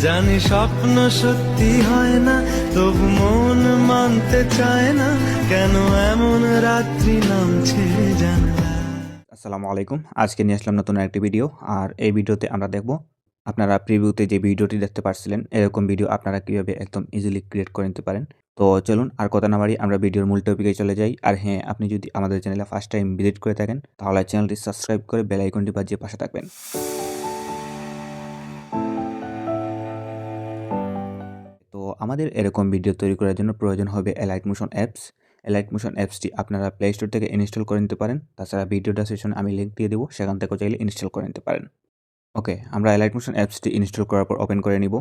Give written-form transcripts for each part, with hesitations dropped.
জানি স্বপ্ন সত্যি হয় না, তবু মন মানতে চায় না, কেন এমন রাত্রি নামছে জানলা। আসসালামু আলাইকুম। আজকে নিয়ে আসলাম নতুন আরেকটি ভিডিও। আর এই ভিডিওতে আমরা দেখব আপনারা প্রিভিউতে যে ভিডিওটি দেখতে পাচ্ছিলেন, এরকম ভিডিও আপনারা কিভাবে একদম ইজিলি ক্রিয়েট করে নিতে পারেন। তো চলুন আর কথা না বাড়িয়ে আমরা ভিডিওর মূল টপিকে চলে যাই। আর হ্যাঁ, আপনি যদি আমাদের চ্যানেলে ফার্স্ট টাইম ভিজিট করে থাকেন, তাহলে চ্যানেলটি সাবস্ক্রাইব করে বেল আইকনটি বাজিয়ে পাশে থাকবেন। তো আমাদের এরকম ভিডিও তৈরি করার জন্য প্রয়োজন হবে elite motion apps. Elite motion অ্যাপসটি আপনারা প্লে স্টোর থেকে ইনস্টল করে নিতে পারেন। তাছাড়া ভিডিও ডেসক্রিপশনে আমি লিঙ্ক দিয়ে দেবো, সেখান থেকেও চাইলে ইনস্টল করে নিতে পারেন। ওকে, আমরা এলাইট মোশন অ্যাপসটি ইনস্টল করার পর ওপেন করে নিব।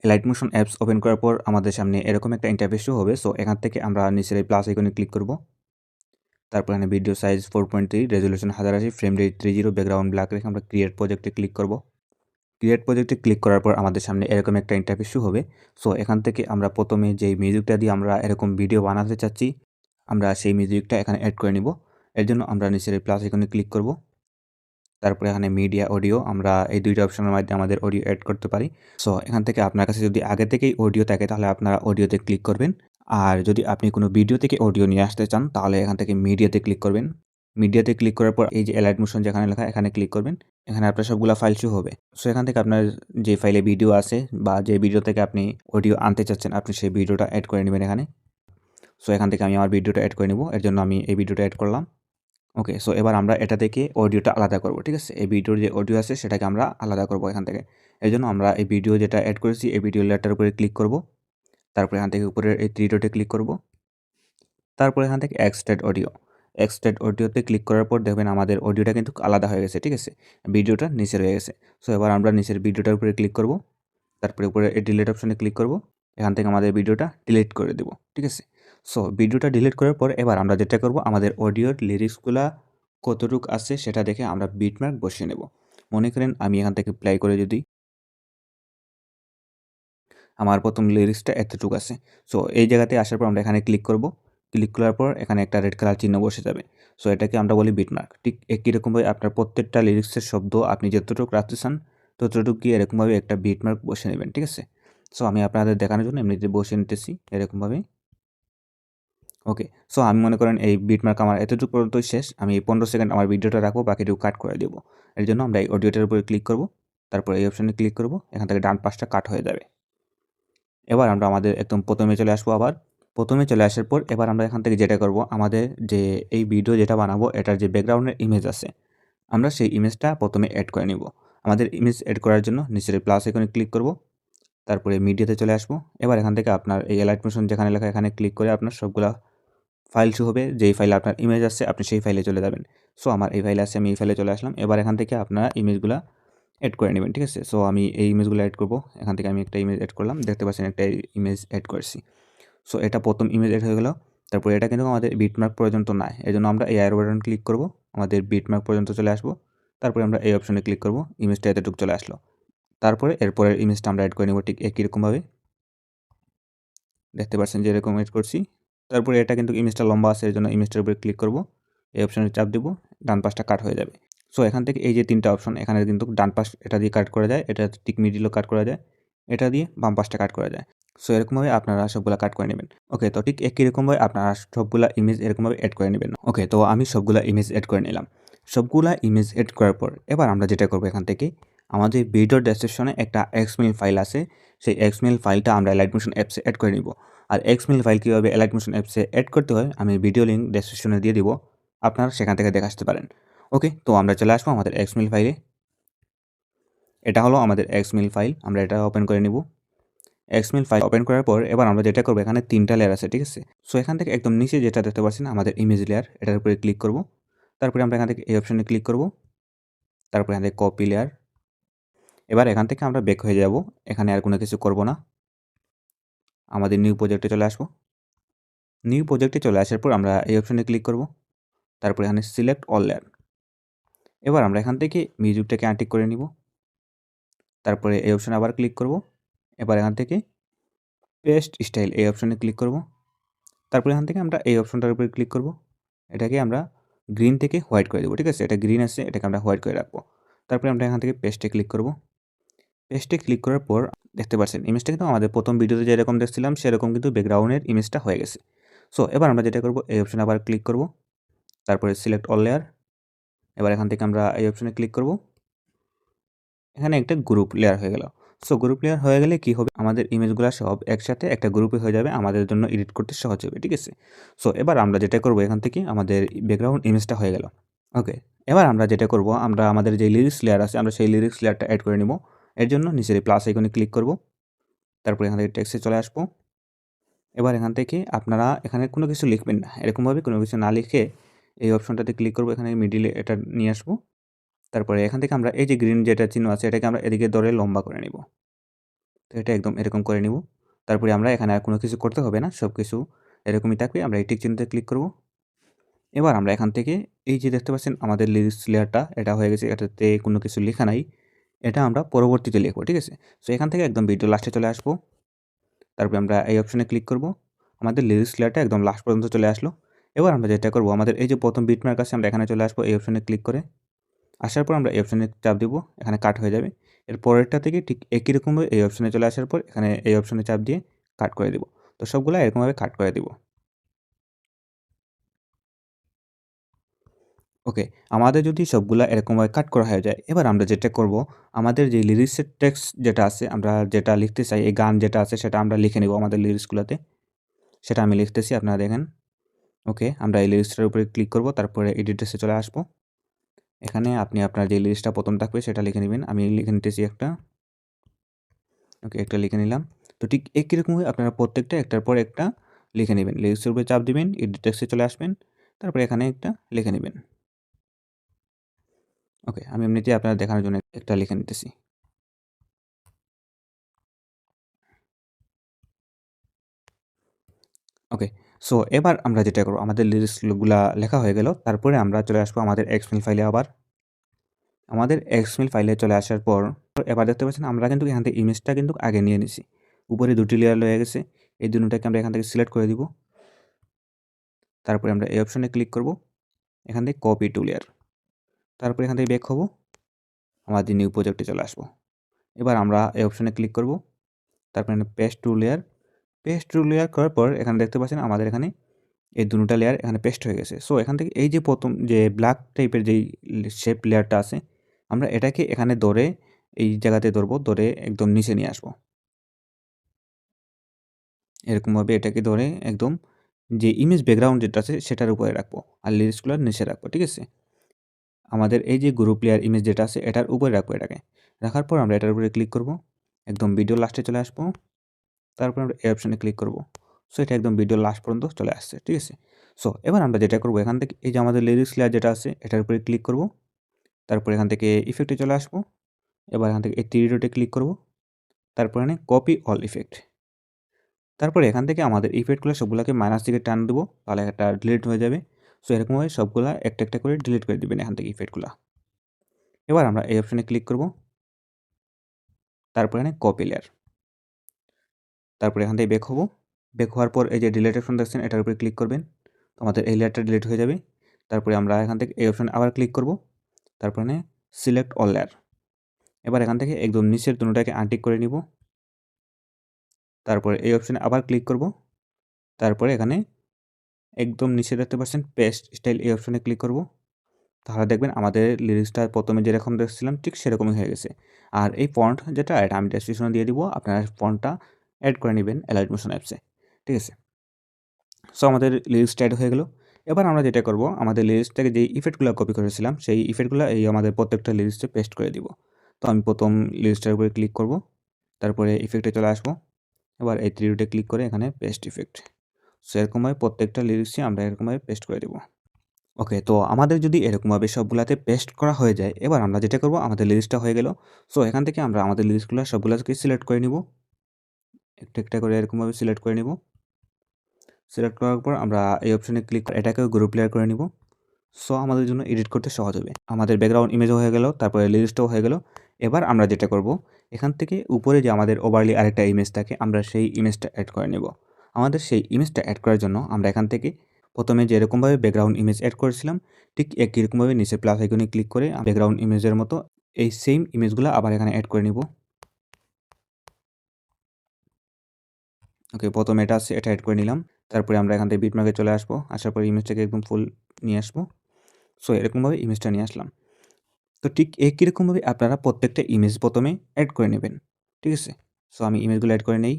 এলাইট মোশন অ্যাপস ওপেন করার পর আমাদের সামনে এরকম একটা ইন্টারফেস শো হবে। সো এখান থেকে আমরা নিচের এই প্লাস আইকনে ক্লিক করব। তারপর এখানে video size 4.3, resolution 1080, frame rate 30, background black রেখে আমরা ক্রিয়েট প্রজেক্টে ক্লিক করব। ক্রিয়েট প্রজেক্টে ক্লিক করার পর আমাদের সামনে এরকম একটা ইন্টারফেস শো হবে। সো এখান থেকে আমরা প্রথমে যেই মিউজিকটা দিয়ে আমরা এরকম ভিডিও বানাতে চাচ্ছি, আমরা সেই মিউজিকটা এখানে অ্যাড করে নিব। এর জন্য আমরা নিচের এই প্লাস আইকনে ক্লিক করব। তারপরে এখানে মিডিয়া, অডিও, আমরা এই দুইটা অপশনের মাধ্যমে আমাদের অডিও অ্যাড করতে পারি। সো এখান থেকে আপনার কাছে যদি আগে থেকেই অডিও থাকে, তাহলে আপনারা অডিওতে ক্লিক করবেন। আর যদি আপনি কোনো ভিডিও থেকে অডিও নিয়ে আসতে চান, তাহলে এখান থেকে মিডিয়াতে ক্লিক করবেন। মিডিয়াতে ক্লিক করার পর এই যে এলাইট মোশন যেখানে লেখা, এখানে ক্লিক করবেন। এখানে আপনার সবগুলা ফাইল শো হবে। সো এখান থেকে আপনার যে ফাইলে ভিডিও আছে বা যে ভিডিও থেকে আপনি অডিও আনতে চাচ্ছেন, আপনি সেই ভিডিওটা অ্যাড করে নেবেন এখানে। সো এখান থেকে আমি আমার ভিডিওটা অ্যাড করে নেব। এর জন্য আমি এই ভিডিওটা অ্যাড করলাম। ওকে, সো এবার আমরা এটা থেকে অডিওটা আলাদা করব, ঠিক আছে? এই ভিডিওর যে অডিও আছে সেটাকে আমরা আলাদা করব এখান থেকে। এর জন্য আমরা এই ভিডিও যেটা অ্যাড করেছি, এই ভিডিও লেয়ারটার উপরে ক্লিক করব। তারপরে এখান থেকে উপরের এই থ্রি ডটে ক্লিক করব। তারপরে এখান থেকে এক্সট্রাক্ট অডিও। এক্সট্রাক্ট অডিওতে ক্লিক করার পর দেখবেন আমাদের অডিওটা কিন্তু আলাদা হয়ে গেছে, ঠিক আছে? ভিডিওটা নিচে রয়ে গেছে। সো এবার আমরা নিচের ভিডিওটার উপরে ক্লিক করব। তারপরে উপরে এই ডিলিট অপশনে ক্লিক করব। এখান থেকে আমাদের ভিডিওটা ডিলিট করে দেব, ঠিক আছে? সো ভিডিওটা ডিলিট করার পর এবার আমরা যেটা করব, আমাদের অডিওর লিরিক্সগুলা কতটুক আছে সেটা দেখে আমরা বিটমার্ক বসিয়ে নেব। মনে করেন আমি এখান থেকে প্লে করে যদি আমার প্রথম লিরিক্সটা এতটুকু আছে। সো এই জায়গাতে আসার পর আমরা এখানে ক্লিক করব। ক্লিক করার পর এখানে একটা রেড কালার চিহ্ন বসে যাবে। সো এটাকে আমরা বলি বিটমার্ক। ঠিক একই রকমভাবে আপনার প্রত্যেকটা লিরিক্সের শব্দ আপনি যতটুকু রাখতে চান, ততটুকু গিয়ে এরকমভাবে একটা বিটমার্ক বসে নেবেন, ঠিক আছে? সো আমি আপনাদের দেখানোর জন্য এমনিতে বসে নিতেছি এরকমভাবে। ওকে, সো আমি মনে করেন এই বিটমার্ক আমার এতটুকু পর্যন্তই শেষ। আমি 15 সেকেন্ড আমার ভিডিওটা রাখবো, বাকিটুকু কাট করে দেবো। এর জন্য আমরা এই অডিওটার উপরে ক্লিক করব। তারপর এই অপশনে ক্লিক করব। এখান থেকে ডান পাশটা কাট হয়ে যাবে। এবার আমরা আমাদের একদম প্রথমে চলে আসবো আবার। প্রথমে চলে আসার পর এবার আমরা এখান থেকে যেটা করব, আমাদের যে এই ভিডিও যেটা বানাবো, এটার যে ব্যাকগ্রাউন্ডের ইমেজ আছে, আমরা সেই ইমেজটা প্রথমে অ্যাড করে নিব। আমাদের ইমেজ অ্যাড করার জন্য নিচের প্লাস আইকনে ক্লিক করব। তারপরে মিডিয়াতে চলে আসবো। এবার এখান থেকে আপনার এই এলাইট মোশন যেখানে লেখা, এখানে ক্লিক করে আপনার সবগুলা ফাইল শো হবে। যেই ফাইলে আপনার ইমেজ আছে, আপনি সেই ফাইলে চলে যাবেন। সো আমার এই ফাইলে আছে, আমি এই ফাইলে চলে আসলাম। এবার এখান থেকে আপনারা ইমেজগুলা এড করে নেবেন, ঠিক আছে? সো আমি এই ইমেজগুলো এড করব। এখান থেকে আমি একটা ইমেজ এড করলাম। দেখতে পাচ্ছেন একটা ইমেজ এড করেছি। সো এটা প্রথম ইমেজ এড হয়ে গেল। তারপরে এটা কিন্তু আমাদের বিটমার্ক পর্যন্ত নাই। এজন্য আমরা এই অ্যারো বাটন ক্লিক করব। আমাদের বিটমার্ক পর্যন্ত চলে আসবো। তারপরে আমরা এই অপশনে ক্লিক করব। ইমেজটা এতটুকু চলে আসলো। তারপরে এরপরের ইমেজটা আমরা এড করে নেব ঠিক একই রকমভাবে। দেখতে পাচ্ছেন যে এরকম এড করছি। তারপরে এটা কিন্তু ইমেজটা লম্বা আছে, এর জন্য ইমেজটার উপরে ক্লিক করব। এই অপশনে চাপ দেব, ডান পাশটা কাট হয়ে যাবে। সো এখান থেকে এই যে 3টা অপশন, এখানে কিন্তু ডান পাশ এটা দিয়ে কাট করা যায়, এটা ঠিক মিডিলও কাট করা যায়, এটা দিয়ে বাম পাশটা কাট করা যায়। সো এরকমভাবে আপনারা সবগুলা কাট করে নেবেন। ওকে, তো ঠিক একই রকমভাবে আপনারা সবগুলা ইমেজ এরকমভাবে এড করে নেবেন। ওকে, তো আমি সবগুলা ইমেজ এড করে নিলাম। সবগুলা ইমেজ এড করার পর এবার আমরা যেটা করব, এখান থেকে আমাদের ভিডিওর ডেসক্রিপশনে একটা এক্সএমএল ফাইল আছে। সেই এক্সএমএল ফাইলটা আমরা এলাইট মোশন অ্যাপসে এড করে নিব। আর এক্সএমএল ফাইল কীভাবে এলাইট মোশন অ্যাপসে অ্যাড করতে হয়, আমি ভিডিও লিঙ্ক ডেসক্রিপশনে দিয়ে দিব, আপনারা সেখান থেকে দেখে আসতে পারেন। ওকে, তো আমরা চলে আসবো আমাদের এক্সএমএল ফাইলে। এটা হলো আমাদের এক্সএমএল ফাইল, আমরা এটা ওপেন করে নিব। এক্সএমএল ফাইল ওপেন করার পর এবার আমরা যেটা করব, এখানে 3টা লেয়ার আছে, ঠিক আছে? সো এখান থেকে একদম নিচে যেটা দেখতে পাচ্ছেন আমাদের ইমেজ লেয়ার, এটার উপরে ক্লিক করব। তারপরে আমরা এখান থেকে এই অপশনে ক্লিক করব। তারপরে এখান থেকে কপি লেয়ার। এবার এখান থেকে আমরা ব্যাক হয়ে যাব, এখানে আর কোনো কিছু করব না। আমাদের নিউ প্রজেক্টে চলে আসবো। নিউ প্রজেক্টে চলে আসার পর আমরা এই অপশনে ক্লিক করব। তারপরে এখানে সিলেক্ট অল লেয়ার। এবার আমরা এখান থেকে মিউজিকটাকে আনটিক করে নিব। তারপরে এই অপশনে আবার ক্লিক করব। এবার এখান থেকে পেস্ট স্টাইল এই অপশনে ক্লিক করব। তারপরে এখান থেকে আমরা এই অপশনটার উপরে ক্লিক করব। এটাকে আমরা গ্রিন থেকে হোয়াইট করে দেবো, ঠিক আছে? এটা গ্রিন আছে, এটাকে আমরা হোয়াইট করে রাখবো। তারপরে আমরা এখান থেকে পেস্টে ক্লিক করব। পেস্টে ক্লিক করার পর দেখতে পাচ্ছেন ইমেজটা কিন্তু আমাদের প্রথম ভিডিওতে যেরকম দেখছিলাম সেরকম কিন্তু ব্যাকগ্রাউন্ডের ইমেজটা হয়ে গেছে। সো এবার আমরা যেটা করব এই অপশনে আবার ক্লিক করব, তারপরে সিলেক্ট অল লেয়ার। এবার এখান থেকে আমরা এই অপশনে ক্লিক করব, এখানে একটা গ্রুপ লেয়ার হয়ে গেল। সো গ্রুপ লেয়ার হয়ে গেলে কি হবে, আমাদের ইমেজগুলো সব একসাথে একটা গ্রুপে হয়ে যাবে, আমাদের জন্য এডিট করতে সহজ হবে, ঠিক আছে। সো এবার আমরা যেটা করব এখান থেকে আমাদের ব্যাকগ্রাউন্ড ইমেজটা হয়ে গেল। ওকে, এবার আমরা যেটা করব, আমরা আমাদের যে লিরিক্স লেয়ার আছে আমরা সেই লিরিক্স লেয়ারটা অ্যাড করে নিব। এর জন্য নিচের এই প্লাস আইকনে ক্লিক করব, তারপরে এখান থেকে টেক্সটে চলে আসবো। এবার এখান থেকে আপনারা এখানে কোনো কিছু লিখবেন না, এরকমভাবে কোনো কিছু না লিখে এই অপশনটাতে ক্লিক করব, এখানে মিডিলে এটা নিয়ে আসবো। তারপরে এখান থেকে আমরা এই যে গ্রিন যেটা চিহ্ন আছে এটাকে আমরা এদিকে ধরে লম্বা করে নিব। তো এটা একদম এরকম করে নিব। তারপরে আমরা এখানে আর কোনো কিছু করতে হবে না, সব কিছু এরকমই থাকবে। আমরা এই টিক চিহ্নতে ক্লিক করব। এবার আমরা এখান থেকে এই যে দেখতে পাচ্ছেন আমাদের লিরিক্স লেয়ারটা এটা হয়ে গেছে, এটাতে কোনো কিছু লেখা নাই, এটা আমরা পরবর্তীতে লিখবো, ঠিক আছে। সো এখান থেকে একদম ভিডিও লাস্টে চলে আসবো, তারপরে আমরা এই অপশনে ক্লিক করব। আমাদের লিরিক্স লেয়ারটা একদম লাস্ট পর্যন্ত চলে আসলো। এবার আমরা যেটা করব, আমাদের এই যে প্রথম বিটমার্ক আছে আমরা এখানে চলে আসবো এই অপশনে ক্লিক করে। আসার পর আমরা এই অপশনে চাপ দিব, এখানে কাট হয়ে যাবে। এর পরেরটা থেকে ঠিক একই রকমভাবে এই অপশনে চলে আসার পর এখানে এই অপশনে চাপ দিয়ে কাট করে দিব। তো সবগুলো এরকমভাবে কাট করে দিব। ওকে, আমাদের যদি সবগুলা এরকমভাবে কাট করা হয়ে যায়, এবার আমরা যেটা করব, আমাদের যে লিরিক্সের টেক্সট যেটা আছে আমরা যেটা লিখতে চাই, এই গান যেটা আছে সেটা আমরা লিখে নেব আমাদের লিরিক্সগুলোতে। সেটা আমি লিখতেছি, আপনারা দেখেন। ওকে, আমরা এই লিরিক্সটার উপরে ক্লিক করব, তারপরে এডিটরসে চলে আসব। এখানে আপনি আপনার যে লিরিক্সটা প্রথম থাকবে সেটা লিখে নেবেন। আমি লিখে নিতেছি একটা। ওকে, একটা লিখে নিলাম। তো ঠিক একই রকমভাবে আপনারা প্রত্যেকটা একটার পর একটা লিখে নেবেন। লিরিক্সের উপরে চাপ দিবেন, এডিট টেক্সটে চলে আসবেন, তারপরে এখানে একটা লিখে নেবেন। ওকে, আমি এমনিতেই আপনারা দেখানোর জন্য একটা লিখে নিতেছি। ওকে, সো এবার আমরা যেটা করব, আমাদের লিরিক্সগুলা লেখা হয়ে গেল, তারপরে আমরা চলে আসবো আমাদের এক্সএমএল ফাইলে আবার। আমাদের এক্সএমএল ফাইলে চলে আসার পর এবার দেখতে পাচ্ছেন আমরা কিন্তু এখান থেকে ইমেজটা কিন্তু আগে নিয়ে নিছি। উপরে দুটি লেয়ার হয়ে গেছে, এই দুটোটাকে আমরা এখান থেকে সিলেক্ট করে দিব। তারপরে আমরা এই অপশনে ক্লিক করব, এখান থেকে কপি টু লেয়ার। তারপরে এখান থেকে ব্যাক হব, আমাদের নিউ প্রজেক্টে চলে আসবো। এবার আমরা এই অপশনে ক্লিক করব, তারপরে paste to layer. Paste to layer করার পর এখানে দেখতে পাচ্ছেন আমাদের এখানে এই দুটো লেয়ার এখানে পেস্ট হয়ে গেছে। সো এখান থেকে এই যে প্রথম যে ব্ল্যাক টাইপের যেই শেপ লেয়ারটা আছে আমরা এটাকে এখানে ধরে এই জায়গাতে ধরবো, ধরে একদম নিচে নিয়ে আসবো। এরকমভাবে এটাকে ধরে একদম যে ইমেজ ব্যাকগ্রাউন্ড যেটা আছে সেটার উপরে রাখবো, আর লিরিক্সগুলো নিচে রাখবো, ঠিক আছে। আমাদের এই যে গ্রুপ লেয়ার ইমেজ যেটা আছে এটার উপরে রাখবো এটাকে। রাখার পর আমরা এটার উপরে ক্লিক করব, একদম ভিডিও লাস্টে চলে আসবো, তারপর আমরা এই অপশনে ক্লিক করব। সো এটা একদম ভিডিও লাস্ট পর্যন্ত চলে আসছে, ঠিক আছে। সো এবার আমরা যেটা করবো, এখান থেকে এই যে আমাদের লিরিক্স লেয়ার যেটা আছে এটার উপরে ক্লিক করব, তারপর এখান থেকে ইফেক্টে চলে আসবো। এবার এখান থেকে এই থ্রি ডটে ক্লিক করব, তারপর এখানে কপি অল ইফেক্ট। তারপরে এখান থেকে আমাদের ইফেক্টগুলো সবগুলোকে মাইনাস দিকে টান দেবো, তাহলে একটা ডিলিট হয়ে যাবে। সো এরকমভাবে সবগুলা একটা একটা করে ডিলিট করে দেবেন এখান থেকে ইফেক্টগুলো। এবার আমরা এই অপশনে ক্লিক করব, তারপর এখানে কপি লেয়ার। তারপরে এখান থেকে ব্যাক হবো। ব্যাক হওয়ার পর এই যে ডিলিট অপশন দেখছেন এটার উপরে ক্লিক করবেন, তো আমাদের এই লেয়ারটা ডিলিট হয়ে যাবে। তারপরে আমরা এখান থেকে এই অপশনে আবার ক্লিক করব, তারপরে সিলেক্ট অল লেয়ার। এবার এখান থেকে একদম নিচের দুটোটাকে আনটিক করে নিব। তারপরে এই অপশনে আবার ক্লিক করব, তারপরে এখানে একদম নিচে দেখতে পাচ্ছেন পেস্ট স্টাইল, এই অপশনে ক্লিক করব। তাহলে দেখবেন আমাদের লিরিক্সটা প্রথমে যেরকম দেখছিলাম ঠিক সেরকমই হয়ে গেছে। আর এই ফন্ট যেটা এটা আমি ডেসক্রিপশনে দিয়ে দিব, আপনারা ফন্টটা অ্যাড করে নেবেন এলাইট মোশন অ্যাপসে, ঠিক আছে। সো আমাদের লিরিক্সটা অ্যাড হয়ে গেল। এবার আমরা যেটা করব, আমাদের লিরিক্স থেকে যে ইফেক্টগুলো কপি করেছিলাম সেই ইফেক্টগুলো এই আমাদের প্রত্যেকটা লিরিক্সে পেস্ট করে দিব। তো আমি প্রথম লিরিক্সটার উপরে ক্লিক করব, তারপরে ইফেক্টে চলে আসবো। এবার এই থ্রি ডটে ক্লিক করে এখানে পেস্ট ইফেক্ট। সো এরকমভাবে প্রত্যেকটা লিরিক্সই আমরা এরকমভাবে পেস্ট করে দেবো। ওকে, তো আমাদের যদি এরকমভাবে সবগুলাতে পেস্ট করা হয়ে যায়, এবার আমরা যেটা করব, আমাদের লিরিক্সটা হয়ে গেল। সো এখান থেকে আমরা আমাদের লিরিক্সগুলো সবগুলোকে সিলেক্ট করে নিব, একটা একটা করে এরকমভাবে সিলেক্ট করে নিব। সিলেক্ট করার পর আমরা এই অপশনে ক্লিক করে এটাকেও গ্রুপ লেয়ার করে নিব। সো আমাদের জন্য এডিট করতে সহজ হবে। আমাদের ব্যাকগ্রাউন্ড ইমেজও হয়ে গেল, তারপরে লিরিক্সটাও হয়ে গেল। এবার আমরা যেটা করব, এখান থেকে উপরে যে আমাদের ওভারলি আরেকটা ইমেজ থাকে আমরা সেই ইমেজটা অ্যাড করে নেব। আমাদের সেই ইমেজটা অ্যাড করার জন্য আমরা এখান থেকে প্রথমে যেরকমভাবে ব্যাকগ্রাউন্ড ইমেজ অ্যাড করেছিলাম ঠিক একই রকমভাবে নিচে প্লাস আইকনে ক্লিক করে ব্যাকগ্রাউন্ড ইমেজের মতো এই সেম ইমেজগুলো আবার এখানে অ্যাড করে নিব। ওকে, প্রথমে এটা আছে, এটা এড করে নিলাম। তারপরে আমরা এখান থেকে বিটমার্কে চলে আসবো। আসার পরে ইমেজটাকে একদম ফুল নিয়ে আসবো। সো এরকমভাবে ইমেজটা নিয়ে আসলাম। তো ঠিক একই রকমভাবে আপনারা প্রত্যেকটা ইমেজ প্রথমে এড করে নেবেন। ঠিক আছে? সো আমি ইমেজগুলো এড করে নেই।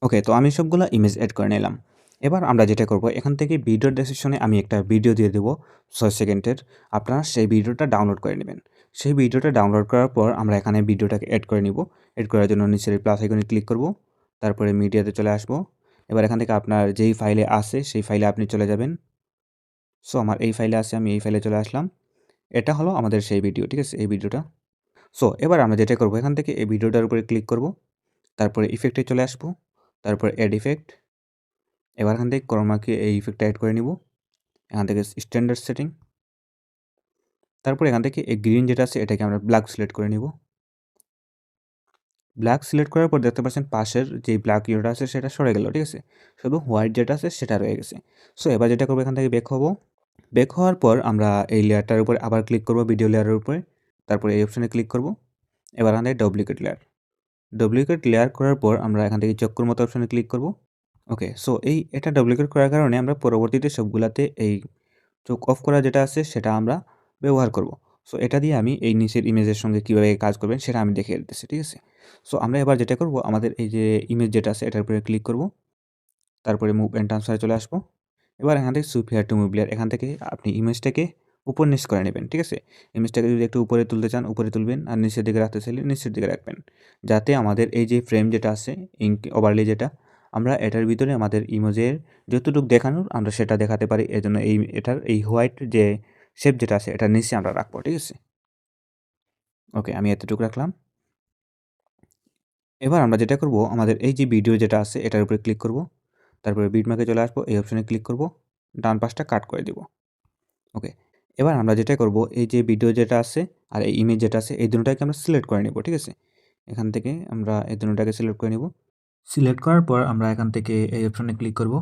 ওকে, তো আমি সবগুলা ইমেজ এড করে নিলাম। এবার আমরা যেটা করব, এখান থেকে ভিডিও ডেসক্রিপশনে আমি একটা ভিডিও দিয়ে দেবো 6 সেকেন্ডের। আপনারা সেই ভিডিওটা ডাউনলোড করে নেবেন। সেই ভিডিওটা ডাউনলোড করার পর আমরা এখানে ভিডিওটাকে এড করে নিব। এড করার জন্য নিচের প্লাস আইকনে ক্লিক করব। তারপরে মিডিয়াতে চলে আসবো। এবার এখান থেকে আপনার যেই ফাইলে আছে সেই ফাইলে আপনি চলে যাবেন। সো আমার এই ফাইলে আছে, আমি এই ফাইলে চলে আসলাম। এটা হলো আমাদের সেই ভিডিও, ঠিক আছে? এই ভিডিওটা। সো এবার আমরা যেটা করব, এখান থেকে এই ভিডিওটার উপরে ক্লিক করব। তারপরে ইফেক্টে চলে আসবো। তারপরে অ্যাড ইফেক্ট। এবার এখান থেকে ক্রোমাকে এই ইফেক্টটা অ্যাড করে নিব। এখান থেকে স্ট্যান্ডার্ড সেটিং। তারপরে এখান থেকে এই গ্রিন যেটা আছে এটাকে আমরা ব্ল্যাক সিলেক্ট করে নিব। ব্ল্যাক সিলেক্ট করার পর দেখতে পাচ্ছেন পাশের যে ব্ল্যাক ইয়েটা আছে সেটা সরে গেল, ঠিক আছে? শুধু হোয়াইট যেটা আছে সেটা রয়ে গেছে। সো এবার যেটা করবো, এখান থেকে ব্যাক হব। ব্যাক হওয়ার পর আমরা এই লেয়ারটার উপরে আবার ক্লিক করব, ভিডিও লেয়ারের উপরে। তারপরে এই অপশানে ক্লিক করব। এবার এখান থেকে ডুপ্লিকেট লেয়ার। ডুপ্লিকেট লেয়ার করার পর আমরা এখান থেকে চক্কর মতো অপশানে ক্লিক করব। ওকে, সো এটা ডুপ্লিকেট করার কারণে আমরা পরবর্তীতে সবগুলাতে এই চোখ অফ করা যেটা আছে সেটা আমরা ব্যবহার করব। সো এটা দিয়ে আমি এই নিচের ইমেজের সঙ্গে কীভাবে কাজ করবেন সেটা আমি দেখিয়ে দিতেছি, ঠিক আছে? সো আমরা এবার যেটা করব, আমাদের এই যে ইমেজ যেটা আছে এটার উপরে ক্লিক করব। তারপরে মুভ অ্যান্ড ট্রান্সফারে চলে আসবো। এবার এখান থেকে sweep here to move layer, এখান থেকে আপনি ইমেজটাকে উপর নিচ করে নেবেন, ঠিক আছে? ইমেজটাকে যদি একটু উপরে তুলতে চান উপরে তুলবেন, আর নিচের দিকে রাখতে চাইলে নিচের দিকে রাখবেন, যাতে আমাদের এই যে ফ্রেম যেটা আছে ইঙ্ক ওভারলে যেটা, আমরা এটার ভিতরে আমাদের ইমেজের যতটুকু দেখানোর আমরা সেটা দেখাতে পারি। এজন্য এটার এই হোয়াইট যে শেপ যেটা আছে এটার নিচে আমরা রাখবো, ঠিক আছে? ওকে, আমি এতটুকু রাখলাম। এবার আমরা যেটা করব, আমাদের এই যে ভিডিও যেটা আছে এটার উপরে ক্লিক করব। তারপরে বিটমার্কে চলে আসবো, এই অপশনে ক্লিক করব, ডান পাশটা কাট করে দিব। ওকে, এবার আমরা যেটা করব, এই যে ভিডিও যেটা আছে আর এই ইমেজ যেটা আছে এই দুটোটাকে আমরা সিলেক্ট করে নেব, ঠিক আছে? এখান থেকে আমরা এই দুটোটাকে সিলেক্ট করে নেব। সিলেক্ট করার পর আমরা এখান থেকে এই অপশনে ক্লিক করব।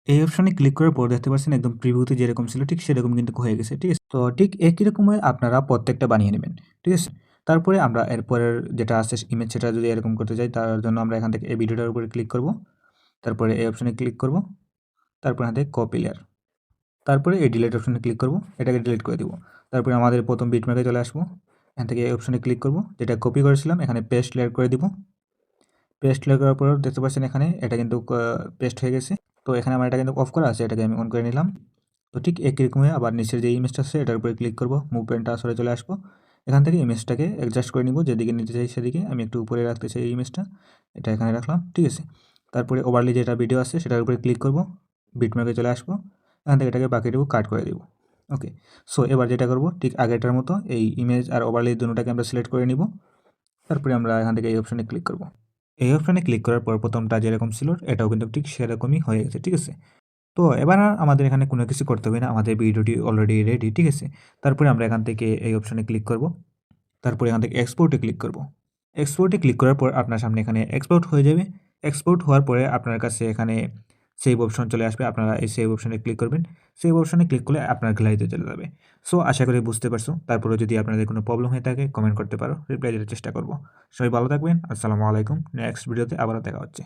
এই অপশনে ক্লিক করার পর দেখতে পাচ্ছেন একদম প্রিভিউতে যেরকম ছিল ঠিক সেরকম কিন্তু হয়ে গেছে, ঠিক আছে? তো ঠিক একই রকমই আপনারা প্রত্যেকটা বানিয়ে নেবেন, ঠিক আছে? তারপরে আমরা এরপরের যেটা আছে ইমেজ সেটা যদি এরকম করতে চাই, তার জন্য আমরা এখান থেকে এই ভিডিওটার উপরে ক্লিক করব। তারপরে এই অপশনে ক্লিক করব। তারপর এখান থেকে কপি লেয়ার। তারপরে এই ডিলিট অপশনে ক্লিক করব, এটাকে ডিলিট করে দিব। তারপরে আমাদের প্রথম বিটম্যাপে চলে আসবো। এখান থেকে এই অপশনে ক্লিক করব, যেটা কপি করেছিলাম এখানে পেস্ট লেয়ার করে দিব। পেস্ট লেয়ার করার পর দেখতে পাচ্ছেন এখানে এটা কিন্তু পেস্ট হয়ে গেছে। তো এখানে আমার এটা কিন্তু অফ করা আছে, এটাকে আমি অন করে নিলাম। তো ঠিক একই রকমই আবার নিচের যে ইমেজটা আছে এটার উপরে ক্লিক করব, মুভমেন্টটা সরে চলে আসবো। এখান থেকে ইমেজটাকে অ্যাডজাস্ট করে নিব, যেদিকে নিতে চাই সেদিকে। আমি একটু উপরে রাখতে চাই এই ইমেজটা, এটা এখানে রাখলাম, ঠিক আছে? তারপরে ওভারলি যেটা ভিডিও আছে সেটার উপরে ক্লিক করব, বিটম্যাপে চলে আসবো। এখান থেকে এটাকে বাকিটুকু কাট করে দিব। ওকে, সো এবার যেটা করব, ঠিক আগেরটার মতো এই ইমেজ আর ওভারলি দুটোটাকে আমরা সিলেক্ট করে নিব। তারপরে আমরা এখান থেকে এই অপশনে ক্লিক করব। এই অপশনে ক্লিক করার পর প্রথমটা যেরকম ছিল এটাও কিন্তু ঠিক সেরকমই হয়ে গেছে, ঠিক আছে? তো এবার আর আমাদের এখানে কোনো কিছু করতে হবে না, আমাদের ভিডিওটি অলরেডি রেডি, ঠিক আছে? তারপরে আমরা এখান থেকে এই অপশনে ক্লিক করব। তারপরে এখান থেকে এক্সপোর্টে ক্লিক করব। এক্সপোর্টে ক্লিক করার পর আপনার সামনে এখানে এক্সপোর্ট হয়ে যাবে। এক্সপোর্ট হওয়ার পরে আপনার কাছে এখানে সেভ অপশন চলে আসবে, আপনারা এই সেভ অপশনে ক্লিক করবেন। সেভ অপশনে ক্লিক করলে আপনার গ্যালারিতে চলে যাবে। সো আশা করি বুঝতে পারছো। তারপরে যদি আপনাদের কোনো প্রবলেম হয়ে থাকে কমেন্ট করতে পারো, রিপ্লাই দিতে চেষ্টা করব। সবাই ভালো থাকবেন। আসসালামু আলাইকুম। নেক্সট ভিডিওতে আবারও দেখা হচ্ছে।